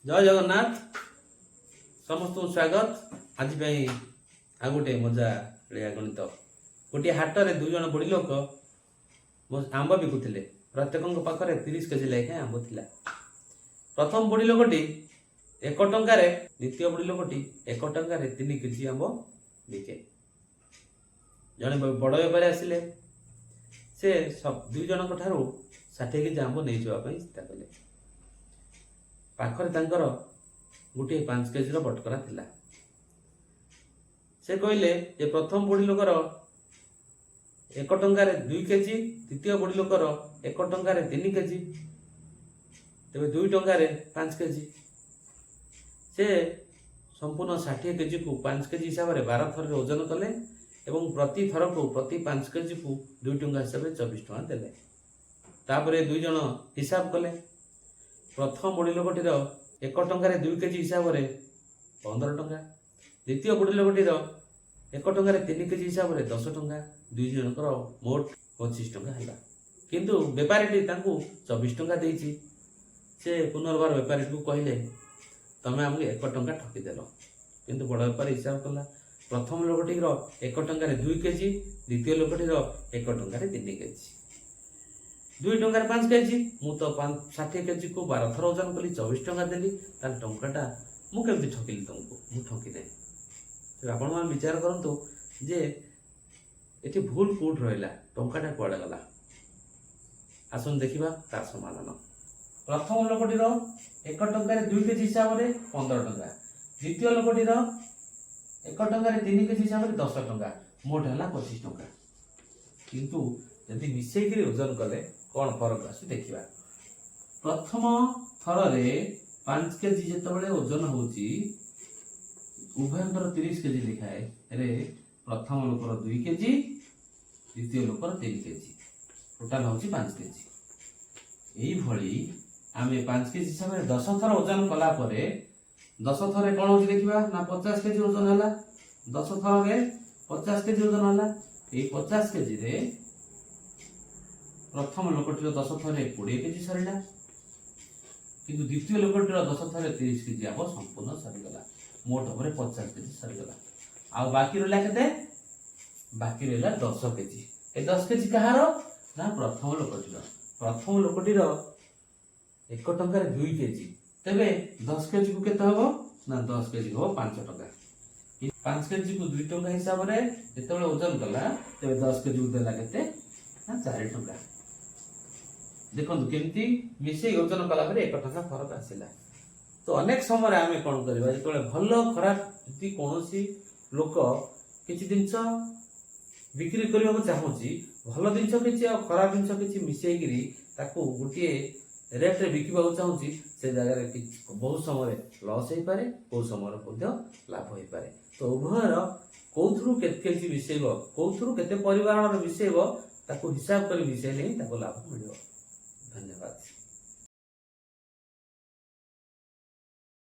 जय जगन्नाथ समस्त स्वागत। आज आ गोटे मजा गणित गोटे हाट में दुई जन बुढ़ी लोक आंब बिकुले। प्रत्येक पाखे 30 केजी लेखे आंब थिला। प्रथम बुढ़ी लोकटी 1 टंकार, द्वितीय बुढ़ी लोकटी 1 टंकार 3 केजी आंब बिके। जड़े बड़ बेपारी आसिले, से दुई जन 60 केजी आंब नहीं जावाई चिंता कले। पाखरे गोटे 5 केजी बटकरा थिला। से कहले जे प्रथम बुढ़ी लोकर 1 टंकार 2 केजी, द्वितीय बुढ़ी लोकर 1 टंकार 3 केजी, तेज 2 टंकार 5 केजी। से संपूर्ण 60 केजी को 5 केजी हिसाब से 12 थर ओजन कले एवं प्रति थर को प्रति 5 केजी को 2 टंका हिसाब से 24 टंका देले। तापरे दुई जन हिसाब कले। प्रथम बुढ़ी लोकटीर 1 टंकार 2 केजी हिसाब से 15 टंका, द्वितीय बुढ़ी लोकटीर 1 टंकार 3 केजी हिसाब से 10 टंका, दुई जनकर मोट 25 टंका है। किंतु बेपारी 24 टंका देछि। से पुनर्बार बेपारी को कहले तमें आमको 1 टंका ठकीदेल। किंतु बड़ बेपारी हिसाब कला। प्रथम लोकटीर 1 टंकार 2 केजी, द्वितीय लोकटीर 1 टंकार 3 केजी, 2 टंकार 5 केजी। मु तो 60 केजी को 12 थर ओजन कली, 24 टंका देली। तार टंकाटा मु केमती ठकिली? तुमको मु ठकी नहीं। तो आपण मान विचार करंतु जे एठी भूल कोट रहिला, टंकाटा कुआडे गला। आसन देखिबा तार समाधान। प्रथम लोकटीर 1 टंकार 2 केजी हिसाब से 15 टंका, द्वितीय लोकटीर 1 टंकार 3 केजी हिसाब से 10 टंका, मोट है 25 टंका। किंतु यदि मिसेकी ओजन कले कौन फरक आस देखा। प्रथम थर रे 5 केजी जिते ओजन होची, उभयंकर 30 केजी लिखाए रे प्रथम लोकर 2 केजी, द्वितीय लोकर 3 केजी, टोटाल होची 5 केजी। यही भली आमे 5 केजी हिसाब से 10 थर ओजन कला परे 10 थर रे कोन होची देखिबा ना 50 केजी ओजन हला। 10 थर रे 50 केजी ओजन हला। ए 50 केजी रे प्रथम लोकटीर 10 थर 20 केजी सरीला, किंतु द्वितीय लोकटीर 10 थर 30 केजी आब संपूर्ण सरीगला। मोट भाव 50 केजी सरीगला। आ बाकी रहा केते? बाकी रहा 10 केजी। ए 10 केजी कहार ना प्रथम लोकटीर। प्रथम लोकटीर 1 टंकार 2 केजी, तेबे 10 केजी को केते हबो ना 10 केजी हो 5 टंका। 5 केजी को 2 टंका हिसाब रे जेतेबेले ओजन कला, तेबे 10 केजी को देला केते ना 4 टंका। देखो केमती मिसे ओजन कला 1 टंका फरक आसिला। तो अनेक समय आम कौन करवा जो भल खराब यदि कौन लोक किसी जिनस बिक्री करने को चाहूँगी, भल जिनस किसी खराब जिनस किसी मिसेकरी गोटे रेट रे बिकवा चाहूँगी, से जगह बहुत समय लॉस हो पारे, बहुत समय लाभ हो पारे। तो उभयर कौथु के मिसेब, कौथु के परिवार मिसेब, हिसाब कर मिसेले लाभ मिल। धन्यवाद।